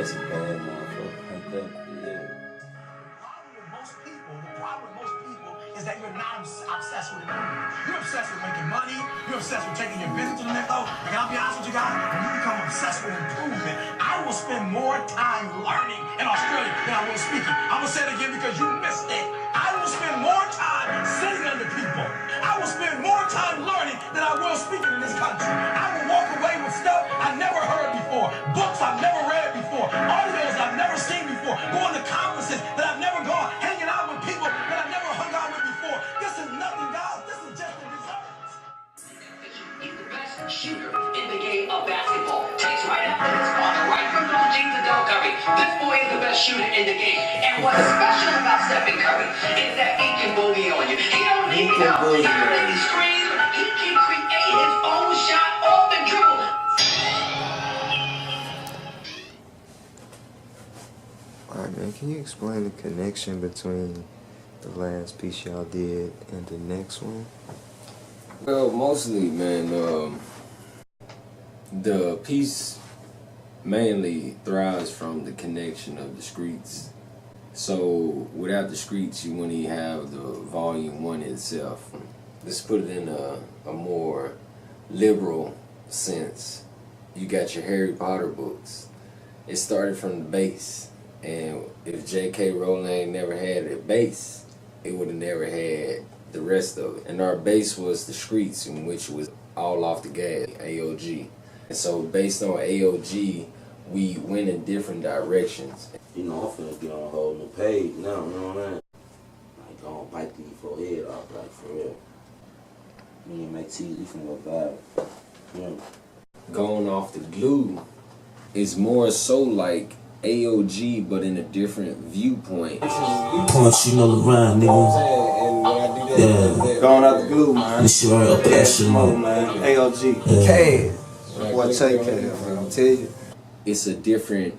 That's a bad motherfucker. Like that, yeah. The problem with most people is that you're not obsessed with money. You're obsessed with making money. You're obsessed with taking your business to the next level. And I'll be honest with you guys, when you become obsessed with improvement, I will spend more time learning in Australia than I will speaking. I'm going to say it again because you missed it. I will spend more time sitting under people. I will spend more time learning than I will speaking in this country. I will walk away with stuff I never heard before, books I've never read before, audios I've never seen before, going to conferences that I've never gone, hanging out with people that I've never hung out with before. This is nothing, guys. This is just the results. He's the best shooter in the game of basketball. Takes right after his father, right from little James and Del Curry. This boy is the best shooter in the game. And what's special about Stephen Curry is that he can boogie on you. He don't need help. He don't need screens. He can create his own shot off the dribble. Alright, man, can you explain the connection between the last piece y'all did and the next one? Well, mostly, man, the piece mainly thrives from the connection of the streets. So without the streets, you wouldn't even have the volume 1 itself. Let's put it in a more liberal sense. You got your Harry Potter books. It started from the base. And if J.K. Rowling never had a base, it would have never had the rest of it. And our base was the streets, in which was all off the gas, A.O.G. And so based on A.O.G, we went in different directions. You know, I'm finna get on a whole new page now, you know what I mean? Like, go on, bite these forehead off, like, for real. Me and my teeth, you finna go vibe. Yeah. Going off the glue is more so like A.O.G, but in a different viewpoint. Punch, you know the rhyme, nigga. Yeah. Going out the glue, man. This shit right up that shit, man. A.O.G. Cash. What take cash, man? I'll tell you. It's a different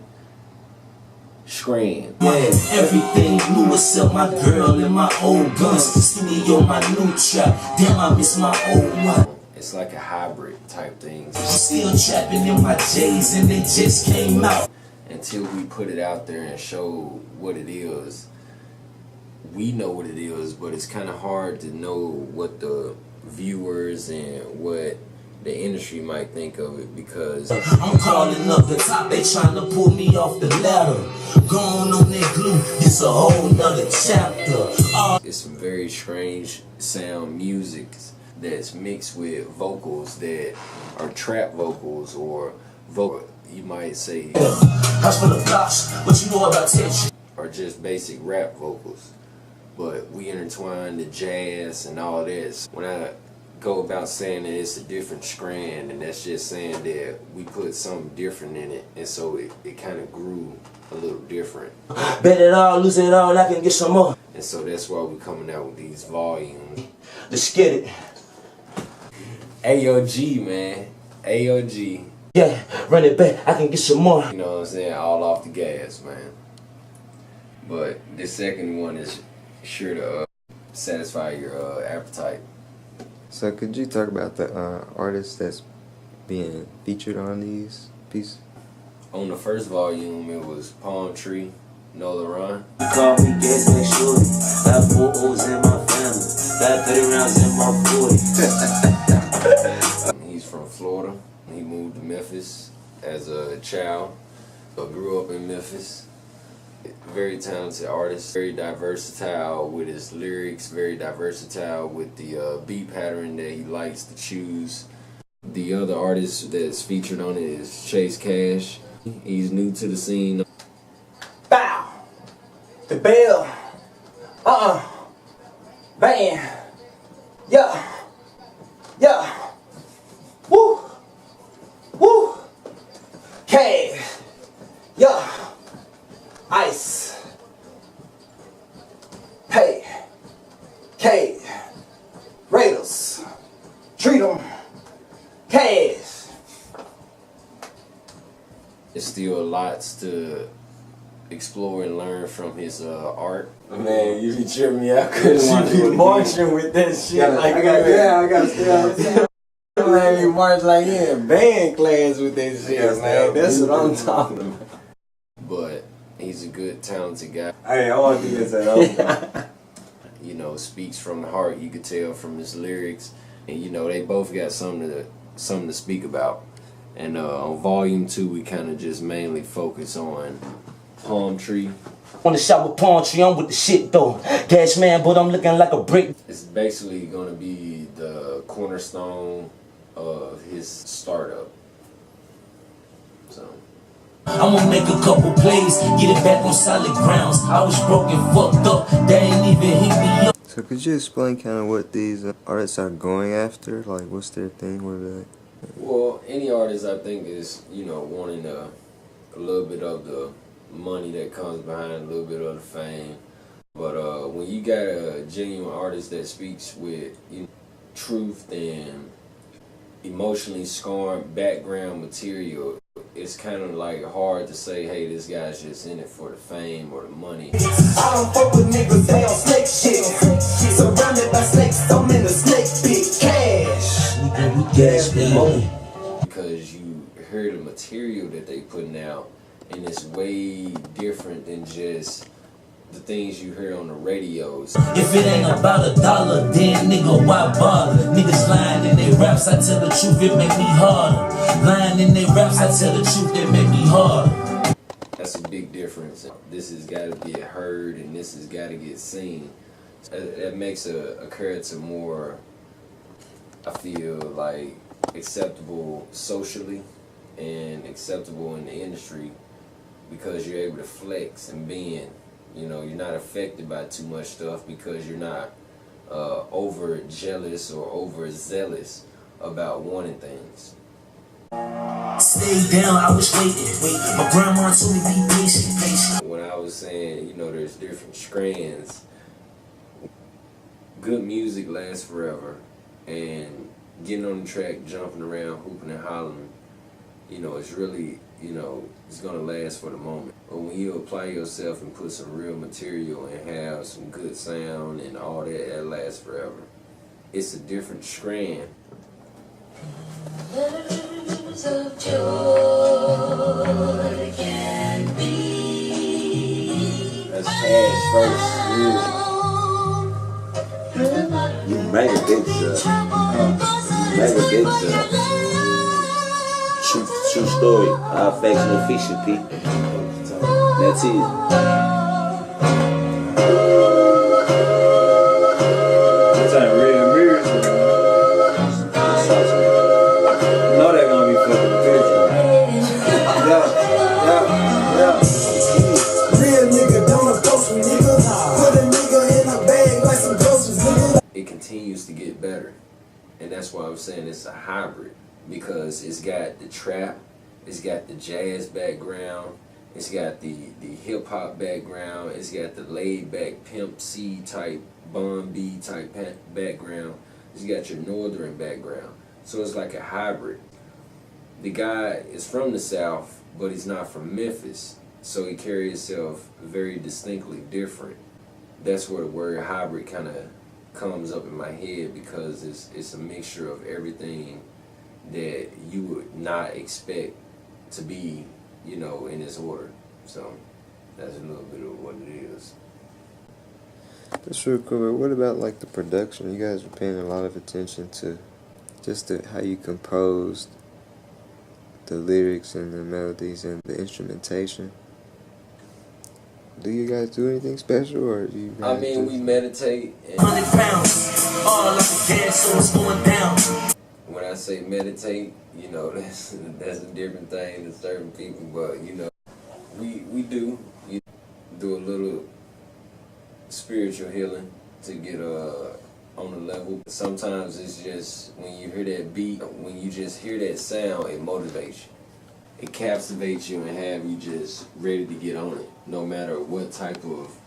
strand. Yeah, everything new except my girl and my old guns. Studio, my new trap. Damn, I miss my old one. It's like a hybrid type thing. Still trapping in my J's and they just came out. Until we put it out there and show what it is, we know what it is, but it's kind of hard to know what the viewers and what the industry might think of it, because I'm calling up the top, they trying to pull me off the ladder. Going on that glue, it's a whole nother chapter. It's some very strange sound music that's mixed with vocals that are trap vocals or vocal, you might say, Hush for the blocks, what you know about tension? Or just basic rap vocals. But we intertwine the jazz and all this. When I go about saying that it's a different strand, and that's just saying that we put something different in it, and so it kind of grew a little different. Bet it all, lose it all, I can get some more. And so that's why we're coming out with these volumes. Let's get it. A.O.G, man. A.O.G. Yeah, run it back, I can get some more. You know what I'm saying? All off the gas, man. But this second one is sure to satisfy your appetite. So could you talk about the artists that's being featured on these pieces? On the first volume, it was Palm Tree, Nola Ron. Call me gas and shorty. Got 4 O's in my family. Got 30 rounds in my 40. He's from Florida. He moved to Memphis as a child. Grew up in Memphis. Very talented artist. Very versatile with his lyrics. Very versatile with the beat pattern that he likes to choose. The other artist that's featured on it is Chase Cash. He's new to the scene. Bow. The bell. Bam. Yeah. Yeah. Woo. Woo. Cash. Yeah. Ice. Pay. K. Raiders. Treat them. Cash. There's still lots to explore and learn from his art. Man, you be tripping me out because you be marching with that shit. I gotta stay out of town. Man, you march like you in band class with that shit, man. That's what I'm talking about. He's a good, talented guy. Hey, I want to do this at home. You know, speaks from the heart. You could tell from his lyrics, and you know they both got something to speak about. And on volume 2, we kind of just mainly focus on Palm Tree. On the shot with Palm Tree, I'm with the shit though. Cash man, but I'm looking like a brick. It's basically gonna be the cornerstone of his startup. So. I'ma make a couple plays, get it back on solid grounds. I was broken, fucked up, they ain't even hit me up. So could you explain kind of what these artists are going after? Like, what's their thing? What are they? Well, any artist I think is, you know, wanting a little bit of the money that comes behind, a little bit of the fame. But when you got a genuine artist that speaks with truth and emotionally scarring background material, it's kind of like hard to say, hey, this guy's just in it for the fame or the money. I don't fuck with niggas, they on snake shit. Surrounded by snakes, I'm in the snake pit. Cash. We cash money. Because you hear the material that they putting out, and it's way different than just the things you hear on the radios. If it ain't about $1, then nigga, why bother? Niggas lying in their raps, I tell the truth, it make me harder. Lying in their raps, I tell the truth, it make me harder. That's a big difference. This has got to get heard, and this has got to get seen. That makes a character more, I feel like, acceptable socially and acceptable in the industry, because you're able to flex and bend. You know, you're not affected by too much stuff because you're not over jealous or over zealous about wanting things. Stay down, I was waiting. My grandma told me be patient. When I was saying, you know, there's different strands, good music lasts forever, and getting on the track, jumping around, hooping and hollering, you know, it's really, you know, it's gonna last for the moment. But when you apply yourself and put some real material and have some good sound and all that, that lasts forever. It's a different strand. Words of joy can be. That's cash first. You made a big stuff. You made a big stuff. True story. All facts, no fiction, P. That's it. That's like real mirrors. You know they're gonna be fucking pictures. Yeah. Real nigga, don't approach me, nigga. Put a nigga in a bag like some groceries, nigga. It continues to get better, and that's why I'm saying it's a hybrid, because it's got the trap, it's got the jazz background, it's got the hip hop background, it's got the laid back Pimp C type, Bun B type background, it's got your northern background. So it's like a hybrid. The guy is from the South, but he's not from Memphis, so he carries himself very distinctly different. That's where the word hybrid kind of comes up in my head, because it's a mixture of everything that you would not expect to be, you know, in this order. So that's a little bit of what it is. That's real cool. But what about like the production? You guys are paying a lot of attention to just how you composed the lyrics and the melodies and the instrumentation. Do you guys do anything special, or do you guys we meditate. 100 pounds, all like a gas, so it's going down. When I say meditate, you know, that's a different thing to certain people, but you know, we do a little spiritual healing to get on the level. Sometimes it's just when you hear that beat, when you just hear that sound, it motivates you. It captivates you and have you just ready to get on it, no matter what type of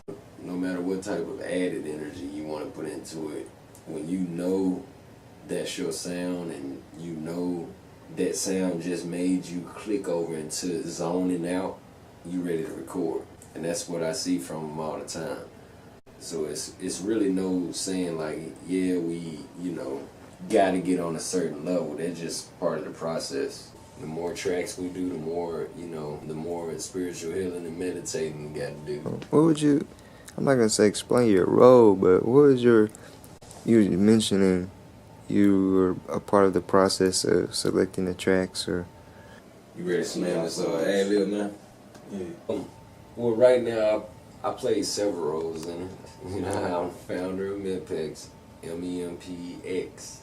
added energy you want to put into it. When you know that's your sound, and you know that sound just made you click over into zoning out, you ready to record. And that's what I see from them all the time. So it's really no saying like, yeah, we, you know, gotta get on a certain level. That's just part of the process. The more tracks we do, the more, you know, the more spiritual healing and meditating we got to do. What would you, I'm not going to say explain your role, but what was you were mentioning you were a part of the process of selecting the tracks, or? You ready to slam this ad-lib now? Yeah. Well, right now, I play several roles in it. You know, I'm founder of MemPex, MEMPX.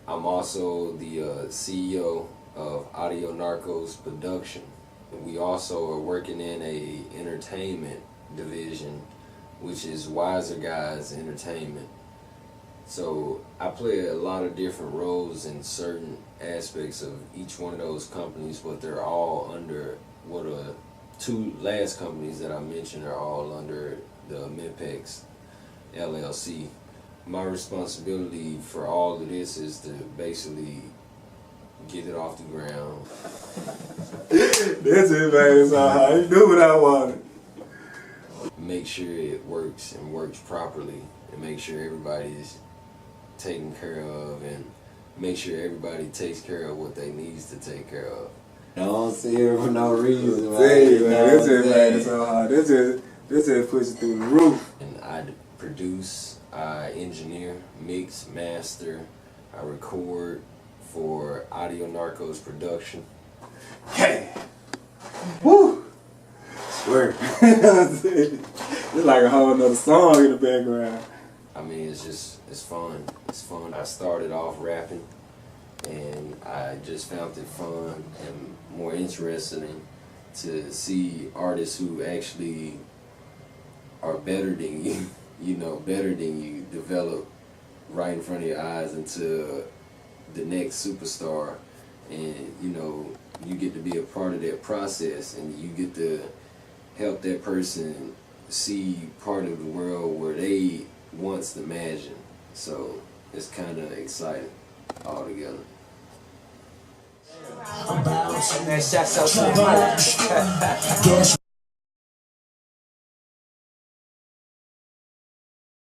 I'm also the CEO of Audio Narcos Production. We also are working in a entertainment division, which is Wiser Guys Entertainment. So I play a lot of different roles in certain aspects of each one of those companies, but they're all under what two last companies that I mentioned are all under the MemPex LLC. My responsibility for all of this is to basically get it off the ground. That's it, man. So I do what I wanted. Make sure it works and works properly, and make sure everybody's taken care of, and make sure everybody takes care of what they needs to take care of. I don't see it for no reason, man. That's it, man. So hard. That's it pushing through the roof. And I produce, I engineer, mix, master, I record for Audio Narcos Production. Hey! Woo! Swear. It's like a whole nother song in the background. I mean, it's fun. It's fun. I started off rapping, and I just found it fun and more interesting to see artists who actually are better than you, you know, better than you, develop right in front of your eyes into the next superstar. And, you know, you get to be a part of that process, and you get to help that person see part of the world where they once imagined. So it's kind of exciting altogether. I'm bouncing that shot's so